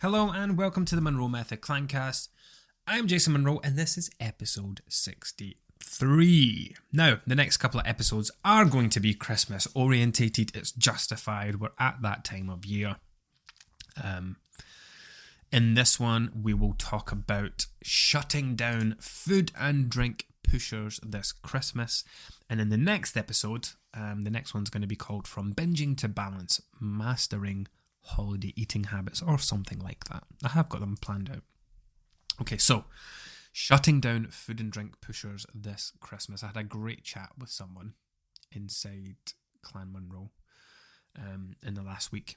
Hello and welcome to the Monroe Method Clancast. I'm Jason Monroe and this is episode 63. Now, the next couple of episodes are going to be Christmas orientated. It's justified. We're at that time of year. In this one, we will talk about shutting down food and drink pushers this Christmas. And in the next episode, the next one's going to be called From Binging to Balance, Mastering Holiday Eating Habits or something like that. I have got them planned out. Okay, so shutting down food and drink pushers this Christmas. I had a great chat with someone inside Clan Monroe in the last week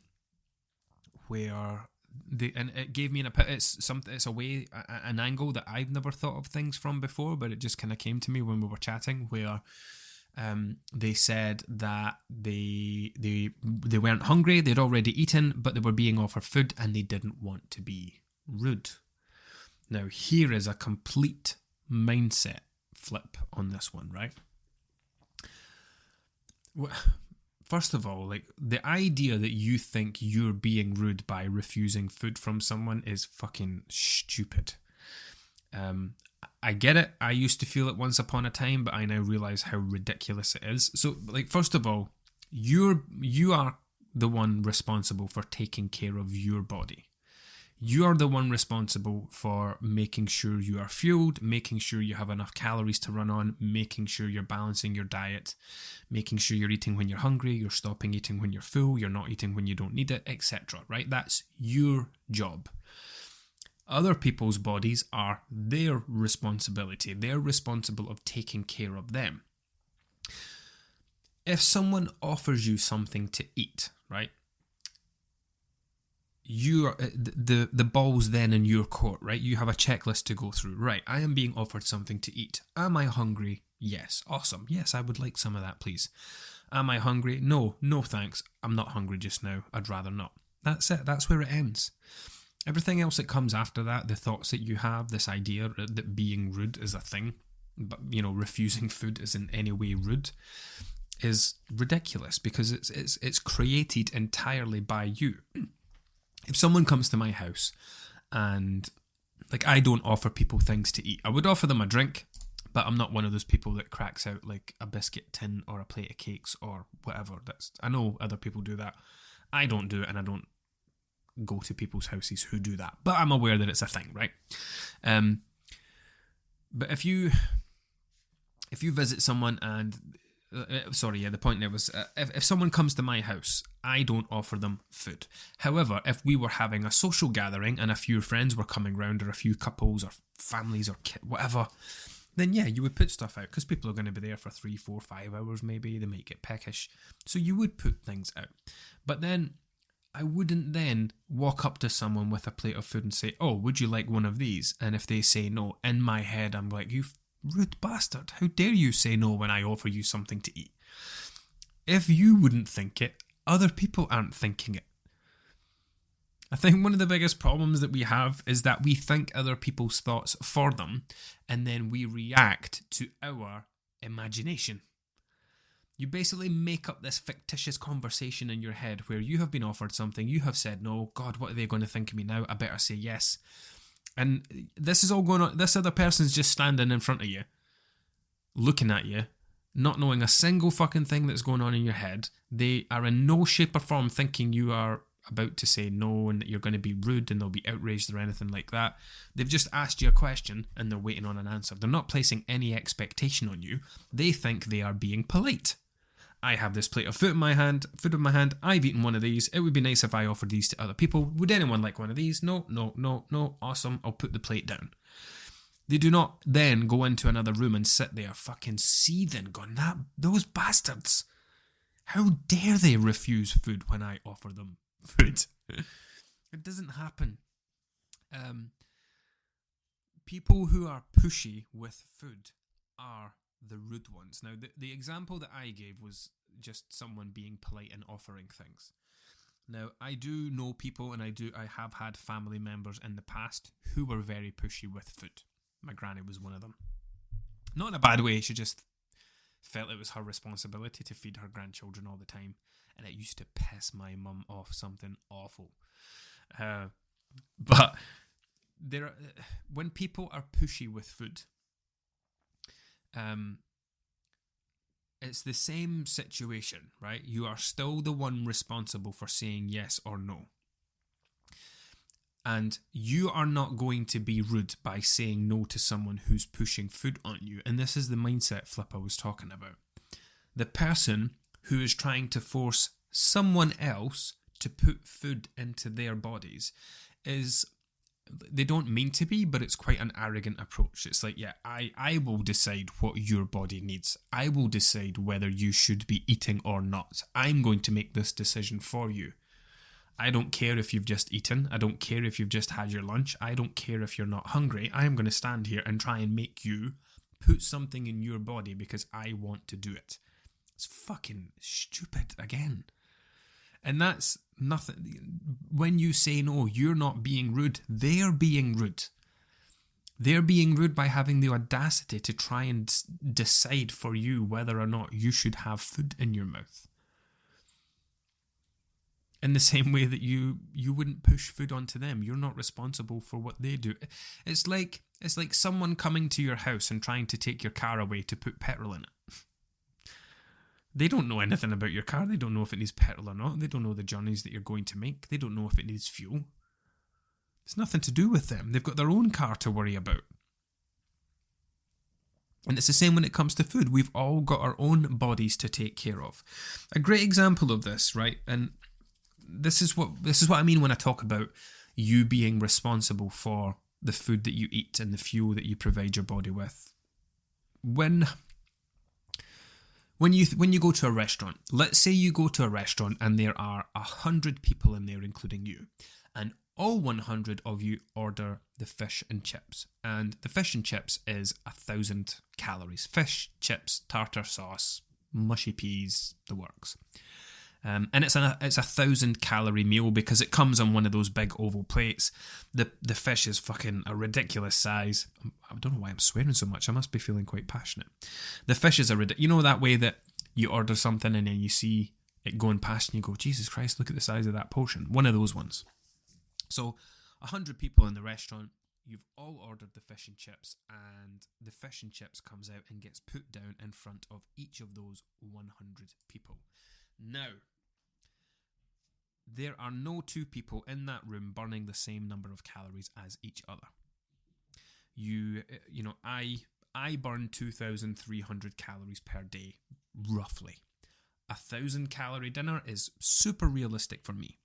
where and it gave me it's a way, an angle that I've never thought of things from before, but it just kind of came to me when we were chatting where they said that they weren't hungry, they'd already eaten, but they were being offered food and they didn't want to be rude. Now, here is a complete mindset flip on this one, right? First of all, like, the idea that you think you're being rude by refusing food from someone is fucking stupid. I get it. I used to feel it once upon a time, but I now realize how ridiculous it is. So, like, first of all, you are the one responsible for taking care of your body. You are the one responsible for making sure you are fueled, making sure you have enough calories to run on, making sure you're balancing your diet, making sure you're eating when you're hungry, you're stopping eating when you're full, you're not eating when you don't need it, etc. Right? That's your job. Other people's bodies are their responsibility. They're responsible of taking care of them. If someone offers you something to eat, right? You are the ball's then in your court, right? You have a checklist to go through. Right, I am being offered something to eat. Am I hungry? Yes. Awesome. Yes, I would like some of that, please. Am I hungry? No thanks. I'm not hungry just now. I'd rather not. That's it. That's where it ends. Everything else that comes after that, the thoughts that you have, this idea that being rude is a thing, but, you know, refusing food is in any way rude, is ridiculous because it's created entirely by you. If someone comes to my house and, like, I don't offer people things to eat. I would offer them a drink, but I'm not one of those people that cracks out like a biscuit tin or a plate of cakes or whatever. I know other people do that. I don't do it, and I don't go to people's houses who do that. But I'm aware that it's a thing, right? But if you visit someone and the point there was if someone comes to my house, I don't offer them food. However, if we were having a social gathering and a few friends were coming round, or a few couples or families or whatever, then yeah, you would put stuff out because people are going to be there for 3, 4, 5 hours maybe. They might get peckish, so you would put things out. But then I wouldn't then walk up to someone with a plate of food and say, "Oh, would you like one of these?" And if they say no, in my head I'm like, "You rude bastard, how dare you say no when I offer you something to eat?" If you wouldn't think it, other people aren't thinking it. I think one of the biggest problems that we have is that we think other people's thoughts for them, and then we react to our imagination. You basically make up this fictitious conversation in your head where you have been offered something, you have said no. God, what are they going to think of me now? I better say yes. And this is all going on. This other person's just standing in front of you, looking at you, not knowing a single fucking thing that's going on in your head. They are in no shape or form thinking you are about to say no and that you're going to be rude and they'll be outraged or anything like that. They've just asked you a question and they're waiting on an answer. They're not placing any expectation on you. They think they are being polite. I have this plate of food in my hand. I've eaten one of these. It would be nice if I offered these to other people. Would anyone like one of these? No. Awesome. I'll put the plate down. They do not then go into another room and sit there fucking seething, going, those bastards. How dare they refuse food when I offer them food? It doesn't happen. People who are pushy with food are the rude ones. Now, the example that I gave was just someone being polite and offering things. Now, I do know people, and I have had family members in the past who were very pushy with food. My granny was one of them. Not in a bad way, she just felt it was her responsibility to feed her grandchildren all the time, and it used to piss my mum off something awful. But when people are pushy with food, it's the same situation, right? You are still the one responsible for saying yes or no. And you are not going to be rude by saying no to someone who's pushing food on you. And this is the mindset flip I was talking about. The person who is trying to force someone else to put food into their bodies they don't mean to be, but it's quite an arrogant approach. It's like, yeah, I will decide what your body needs. I will decide whether you should be eating or not. I'm going to make this decision for you. I don't care if you've just eaten. I don't care if you've just had your lunch. I don't care if you're not hungry. I am going to stand here and try and make you put something in your body because I want to do it. It's fucking stupid again. And that's nothing. When you say no, you're not being rude. They're being rude. They're being rude by having the audacity to try and decide for you whether or not you should have food in your mouth. In the same way that you wouldn't push food onto them. You're not responsible for what they do. It's like someone coming to your house and trying to take your car away to put petrol in it. They don't know anything about your car. They don't know if it needs petrol or not. They don't know the journeys that you're going to make. They don't know if it needs fuel. It's nothing to do with them. They've got their own car to worry about. And it's the same when it comes to food. We've all got our own bodies to take care of. A great example of this, right? And this is what I mean when I talk about you being responsible for the food that you eat and the fuel that you provide your body with. When you go to a restaurant, let's say you go to a restaurant and there are 100 people in there, including you, and all 100 of you order the fish and chips. And the fish and chips is 1,000 calories. Fish, chips, tartar sauce, mushy peas, the works. And it's a 1,000 calorie meal because it comes on one of those big oval plates. The fish is fucking a ridiculous size. I don't know why I'm swearing so much. I must be feeling quite passionate. The fish is that way that you order something and then you see it going past and you go, Jesus Christ, look at the size of that portion. One of those ones. So 100 people in the restaurant, you've all ordered the fish and chips, and the fish and chips comes out and gets put down in front of each of those 100 people. Now, there are no two people in that room burning the same number of calories as each other. I burn 2,300 calories per day, roughly. 1,000 calorie dinner is super realistic for me.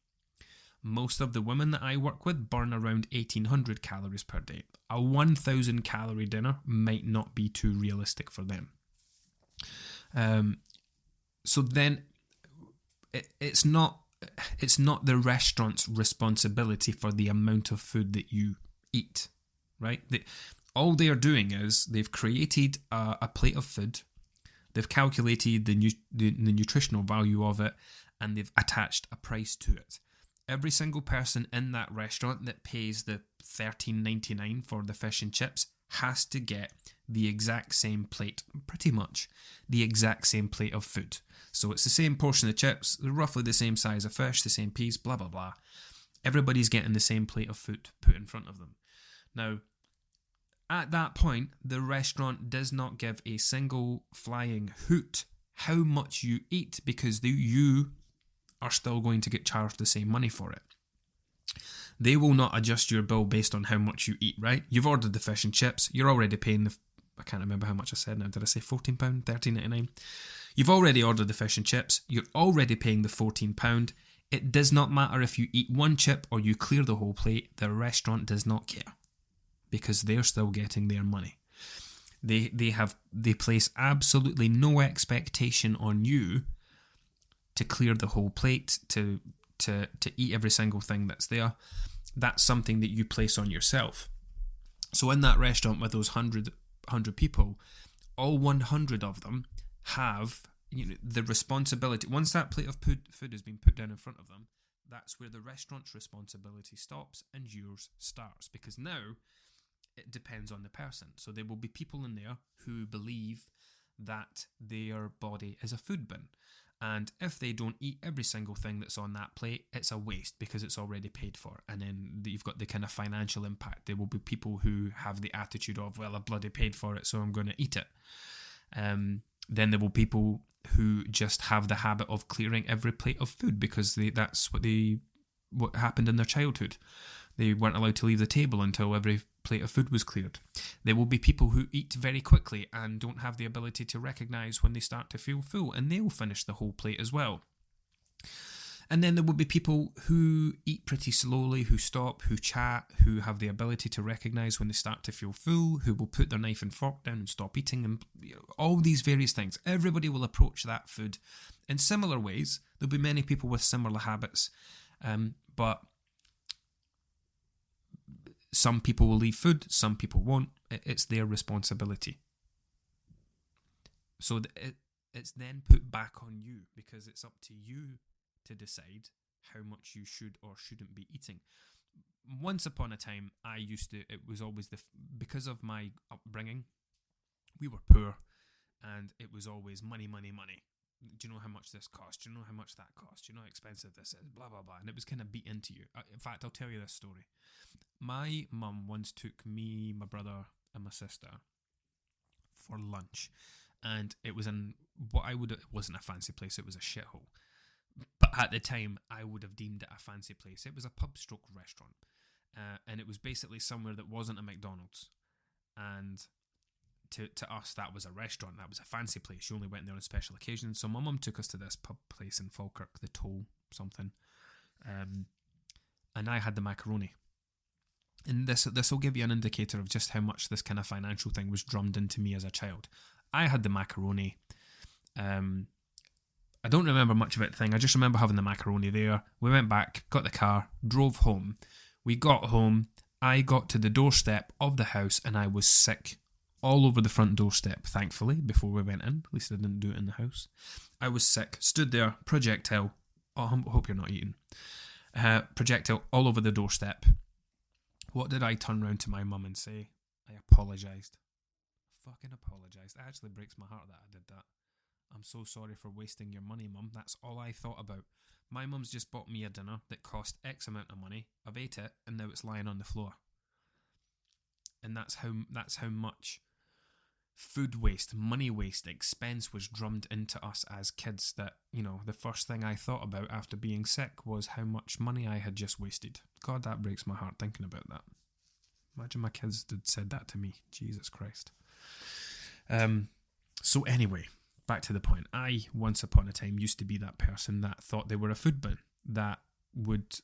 Most of the women that I work with burn around 1,800 calories per day. A 1,000 calorie dinner might not be too realistic for them. So then it's not the restaurant's responsibility for the amount of food that you eat, right? All they are doing is they've created a plate of food, they've calculated the nutritional value of it, and they've attached a price to it. Every single person in that restaurant that pays the $13.99 for the fish and chips has to get the exact same plate, pretty much the exact same plate of food. So it's the same portion of chips, they're roughly the same size of fish, the same piece, blah, blah, blah. Everybody's getting the same plate of food put in front of them. Now, at that point, the restaurant does not give a single flying hoot how much you eat because you are still going to get charged the same money for it. They will not adjust your bill based on how much you eat, right? You've ordered the fish and chips. You're already paying I can't remember how much I said now. Did I say £14? $13.99? You've already ordered the fish and chips. You're already paying the £14. It does not matter if you eat one chip or you clear the whole plate. The restaurant does not care because they're still getting their money. They place absolutely no expectation on you to clear the whole plate, to eat every single thing that's there. That's something that you place on yourself. So in that restaurant with those 100 people, all 100 of them have the responsibility. Once that plate of food has been put down in front of them, that's where the restaurant's responsibility stops and yours starts. Because now it depends on the person. So there will be people in there who believe that their body is a food bin. And if they don't eat every single thing that's on that plate, it's a waste because it's already paid for. And then you've got the kind of financial impact. There will be people who have the attitude of, well, I bloody paid for it, so I'm going to eat it. Then there will be people who just have the habit of clearing every plate of food because that's what happened in their childhood. They weren't allowed to leave the table until every plate of food was cleared. There will be people who eat very quickly and don't have the ability to recognise when they start to feel full, and they'll finish the whole plate as well. And then there will be people who eat pretty slowly, who stop, who chat, who have the ability to recognise when they start to feel full, who will put their knife and fork down and stop eating, and all these various things. Everybody will approach that food in similar ways. There'll be many people with similar habits, but some people will leave food, some people won't. It's their responsibility. So it's then put back on you because it's up to you to decide how much you should or shouldn't be eating. Once upon a time, it was always because of my upbringing, we were poor, and it was always money, money, money. Do you know how much this costs? Do you know how much that costs? Do you know how expensive this is? Blah, blah, blah. And it was kind of beat into you. In fact, I'll tell you this story. My mum once took me, my brother, and my sister for lunch. And it was it wasn't a fancy place, it was a shithole. But at the time, I would have deemed it a fancy place. It was a pub-stroke restaurant. And it was basically somewhere that wasn't a McDonald's. And to us, that was a restaurant. That was a fancy place. You only went there on special occasions. So my mum took us to this pub place in Falkirk, the Toll something. And I had the macaroni. And this will give you an indicator of just how much this kind of financial thing was drummed into me as a child. I had the macaroni. I don't remember much of it thing. I just remember having the macaroni there. We went back, got the car, drove home. We got home. I got to the doorstep of the house and I was sick all over the front doorstep, thankfully, before we went in. At least I didn't do it in the house. I was sick. Stood there, projectile. Oh, I hope you're not eating. Projectile all over the doorstep. What did I turn round to my mum and say? I apologised. Fucking apologised. It actually breaks my heart that I did that. I'm so sorry for wasting your money, Mum. That's all I thought about. My mum's just bought me a dinner that cost X amount of money. I've ate it, and now it's lying on the floor. And that's how much food waste, money waste, expense was drummed into us as kids that, the first thing I thought about after being sick was how much money I had just wasted. God, that breaks my heart thinking about that. Imagine my kids had said that to me. Jesus Christ. So anyway, back to the point. I, once upon a time, used to be that person that thought they were a food bin, that would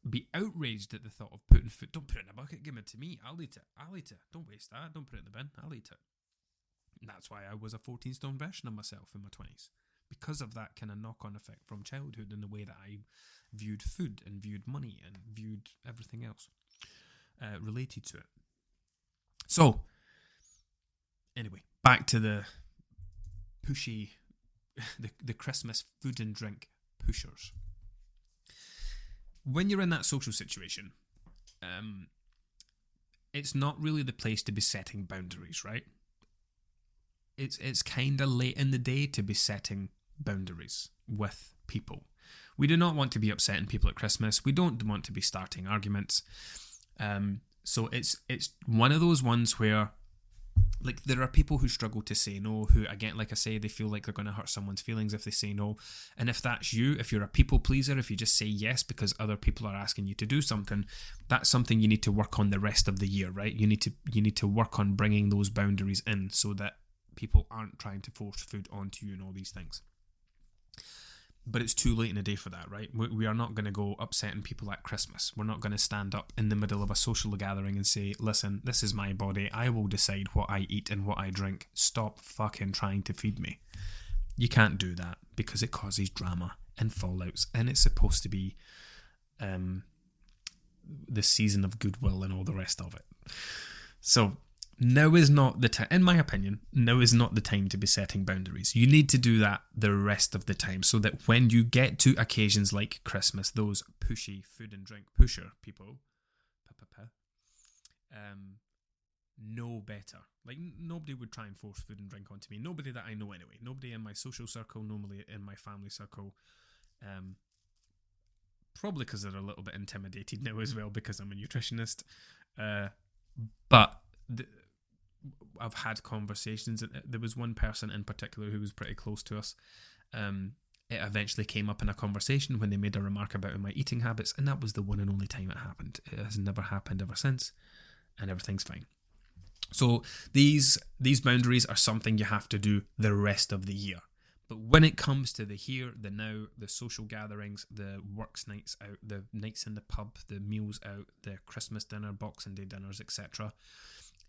be outraged at the thought of putting food. Don't put it in a bucket, give it to me. I'll eat it. Don't waste that. Don't put it in the bin. I'll eat it. And that's why I was a 14-stone version of myself in my 20s. Because of that kind of knock-on effect from childhood and the way that I viewed food and viewed money and viewed everything else related to it. So, anyway, back to the pushy, the Christmas food and drink pushers. When you're in that social situation, it's not really the place to be setting boundaries, right? It's kind of late in the day to be setting boundaries with people. We do not want to be upsetting people at Christmas. We don't want to be starting arguments. So it's one of those ones where, like, there are people who struggle to say no, who, again, like I say, they feel like they're going to hurt someone's feelings if they say no. And if that's you, if you're a people pleaser, if you just say yes because other people are asking you to do something, that's something you need to work on the rest of the year, right? You need to work on bringing those boundaries in so that people aren't trying to force food onto you and all these things. But it's too late in the day for that, right? We are not going to go upsetting people at Christmas. We're not going to stand up in the middle of a social gathering and say, listen, this is my body. I will decide what I eat and what I drink. Stop fucking trying to feed me. You can't do that because it causes drama and fallouts. And it's supposed to be the season of goodwill and all the rest of it. So now is not the time, in my opinion, now is not the time to be setting boundaries. You need to do that the rest of the time so that when you get to occasions like Christmas, those pushy food and drink pusher people, know better. Like, nobody would try and force food and drink onto me. Nobody that I know anyway. Nobody in my social circle, normally in my family circle. Probably because they're a little bit intimidated now as well because I'm a nutritionist. But I've had conversations. There was one person in particular who was pretty close to us. It eventually came up in a conversation when they made a remark about my eating habits, and that was the one and only time it happened. It has never happened ever since, and everything's fine. So these boundaries are something you have to do the rest of the year. But when it comes to the here, the now, the social gatherings, the works nights out, the nights in the pub, the meals out, the Christmas dinner, Boxing Day dinners, etc.,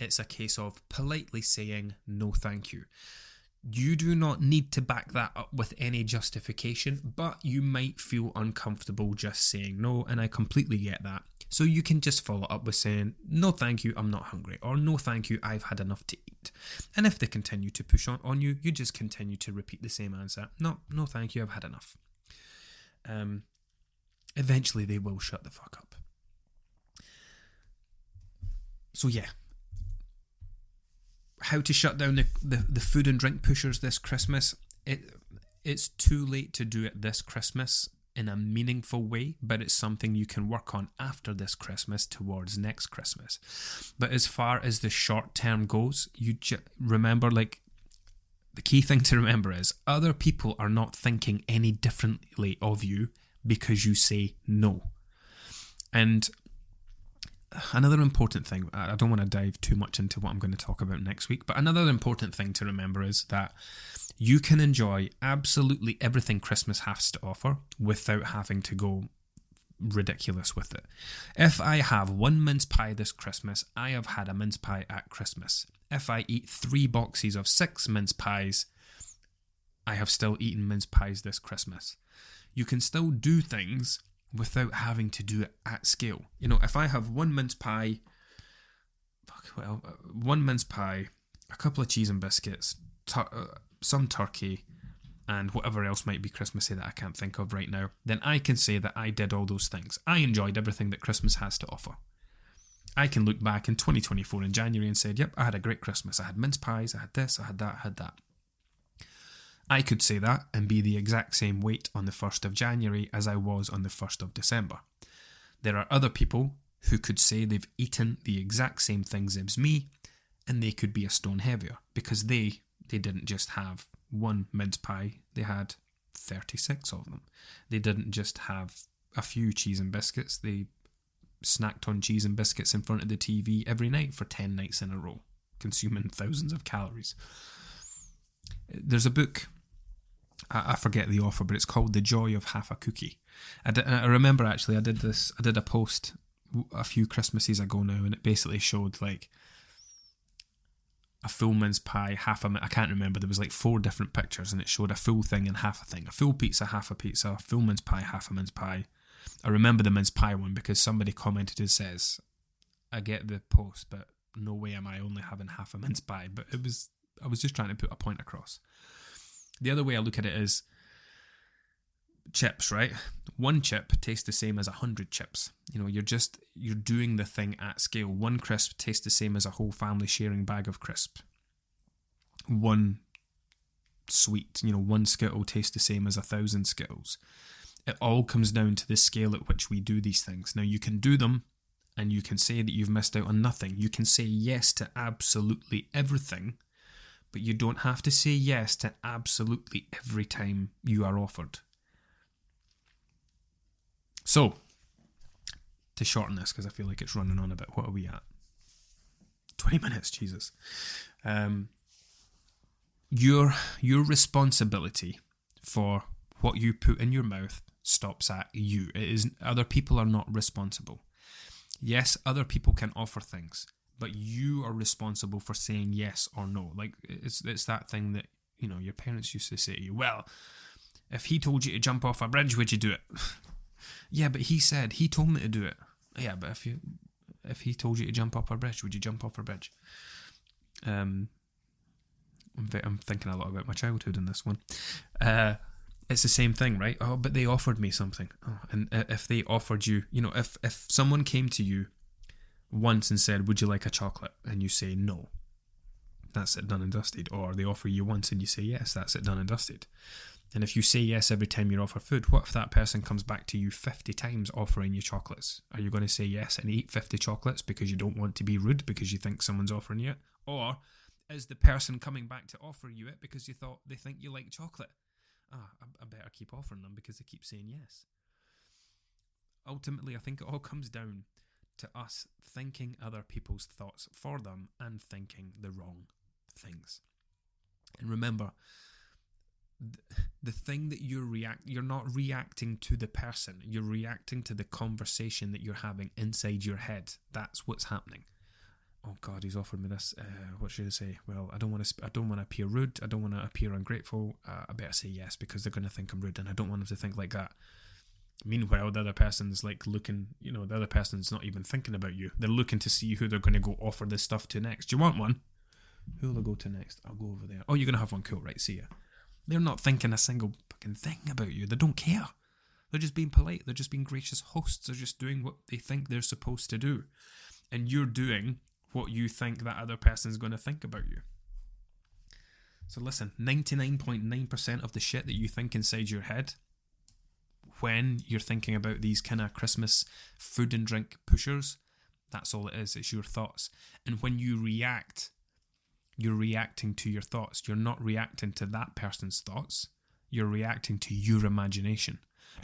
it's a case of politely saying no thank you. You do not need to back that up with any justification, but you might feel uncomfortable just saying no, and I completely get that. So you can just follow up with saying, no thank you, I'm not hungry, or no thank you, I've had enough to eat. And if they continue to push on you, you just continue to repeat the same answer. No thank you, I've had enough. Eventually they will shut the fuck up. So yeah. How to shut down the food and drink pushers this Christmas. It's too late to do it this Christmas in a meaningful way, but it's something you can work on after this Christmas towards next Christmas. But as far as the short term goes, you remember, like, the key thing to remember is other people are not thinking any differently of you because you say no. And another important thing, I don't want to dive too much into what I'm going to talk about next week, but another important thing to remember is that you can enjoy absolutely everything Christmas has to offer without having to go ridiculous with it. If I have one mince pie this Christmas, I have had a mince pie at Christmas. If I eat 3 boxes of 6 mince pies, I have still eaten mince pies this Christmas. You can still do things without having to do it at scale. You know, if I have one mince pie, a couple of cheese and biscuits, some turkey, and whatever else might be Christmassy that I can't think of right now, then I can say that I did all those things. I enjoyed everything that Christmas has to offer. I can look back in 2024 in January and say, yep, I had a great Christmas. I had mince pies, I had this, I had that, I had that. I could say that and be the exact same weight on the 1st of January as I was on the 1st of December. There are other people who could say they've eaten the exact same things as me, and they could be a stone heavier because they didn't just have one mince pie, they had 36 of them. They didn't just have a few cheese and biscuits, they snacked on cheese and biscuits in front of the TV every night for 10 nights in a row, consuming thousands of calories. There's a book, I forget the author, but it's called The Joy of Half a Cookie. I remember actually I did a post a few Christmases ago now, and it basically showed like a full mince pie, I can't remember, there was like 4 different pictures, and it showed a full thing and half a thing. A full pizza, half a pizza, full mince pie, half a mince pie. I remember the mince pie one because somebody commented and says, I get the post, but no way am I only having half a mince pie. But I was just trying to put a point across. The other way I look at it is chips, right? One chip tastes the same as 100 chips. You know, you're doing the thing at scale. One crisp tastes the same as a whole family sharing bag of crisp. One sweet, one Skittle tastes the same as 1,000 Skittles. It all comes down to the scale at which we do these things. Now, you can do them and you can say that you've missed out on nothing. You can say yes to absolutely everything, but you don't have to say yes to absolutely every time you are offered. So, to shorten this, because I feel like it's running on a bit, what are we at? 20 minutes, Jesus. Your responsibility for what you put in your mouth stops at you. It is, other people are not responsible. Yes, other people can offer things, but you are responsible for saying yes or no. Like, it's that thing that, your parents used to say to you, well, if he told you to jump off a bridge, would you do it? Yeah, but he told me to do it. Yeah, but if he told you to jump off a bridge, would you jump off a bridge? I'm thinking a lot about my childhood in this one. It's the same thing, right? Oh, but they offered me something. Oh, and if they offered you, if someone came to you once and said, would you like a chocolate? And you say no. That's it, done and dusted. Or they offer you once and you say yes, that's it, done and dusted. And if you say yes every time you're offered food, what if that person comes back to you 50 times offering you chocolates? Are you going to say yes and eat 50 chocolates because you don't want to be rude because you think someone's offering you it? Or is the person coming back to offer you it because they think you like chocolate? I better keep offering them because they keep saying yes. Ultimately, I think it all comes down to us thinking other people's thoughts for them and thinking the wrong things. And remember, the thing that you're not reacting to the person, you're reacting to the conversation that you're having inside your head. That's what's happening. Oh God, he's offered me this. What should I say? Well, I don't want to appear rude. I don't want to appear ungrateful. I better say yes because they're going to think I'm rude, and I don't want them to think like that. Meanwhile, the other person's like looking. The other person's not even thinking about you. They're looking to see who they're going to go offer this stuff to next. Do you want one? Who will I go to next? I'll go over there. Oh, you're going to have one. Cool. Right. See ya. They're not thinking a single fucking thing about you. They don't care. They're just being polite. They're just being gracious hosts. They're just doing what they think they're supposed to do. And you're doing what you think that other person's going to think about you. So listen, 99.9% of the shit that you think inside your head when you're thinking about these kind of Christmas food and drink pushers, that's all it is. It's your thoughts. And when you react, you're reacting to your thoughts. You're not reacting to that person's thoughts. You're reacting to your imagination.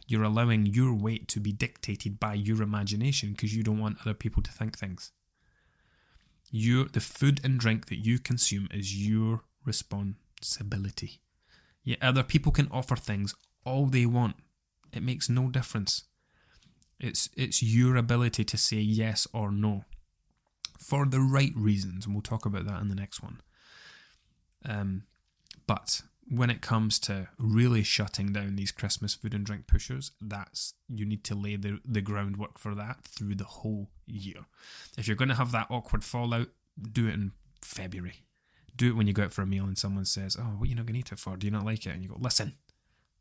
You're allowing your weight to be dictated by your imagination because you don't want other people to think things. The food and drink that you consume is your responsibility. Yeah, other people can offer things all they want. It makes no difference. It's your ability to say yes or no for the right reasons, and we'll talk about that in the next one. But when it comes to really shutting down these Christmas food and drink pushers, you need to lay the groundwork for that through the whole year. If you're going to have that awkward fallout, do it in February. Do it when you go out for a meal and someone says, oh, what are you not going to eat it for? Do you not like it? And you go, listen,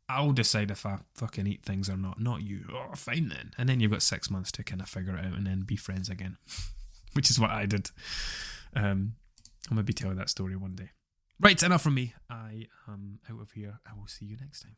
I'll decide if I fucking eat things or not you. Oh, fine then. And then you've got 6 months to kind of figure it out and then be friends again, which is what I did. I'll maybe tell you that story one day. Right, enough from me. I am out of here. I will see you next time.